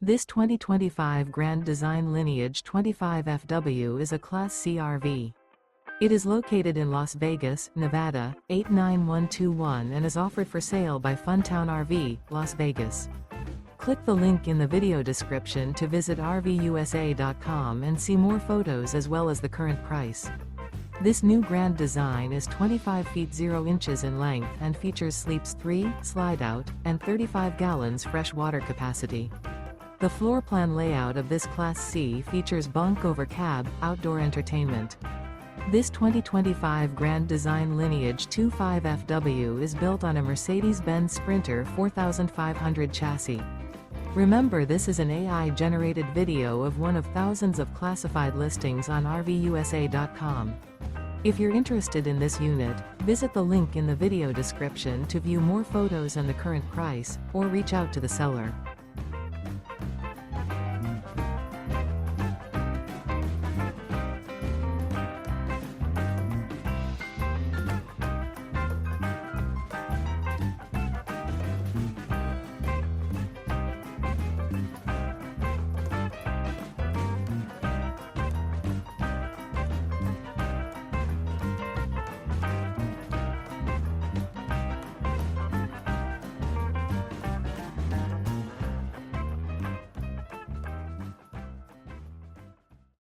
This 2025 Grand Design Lineage 25FW is a Class C RV. It is located in Las Vegas, Nevada, 89121 and is offered for sale by Funtown RV, Las Vegas. Click the link in the video description to visit RVUSA.com and see more photos as well as the current price. This new Grand Design is 25 feet 0 inches in length and features sleeps 3, Slideout, and 35 gallons fresh water capacity. The floor plan layout of this Class C features Bunk Over Cab, outdoor entertainment. This 2025 Grand Design Lineage 25FW is built on a Mercedes-Benz Sprinter 4500 chassis. Remember, this is an AI-generated video of one of thousands of classified listings on RVUSA.com. If you're interested in this unit, visit the link in the video description to view more photos and the current price, or reach out to the seller.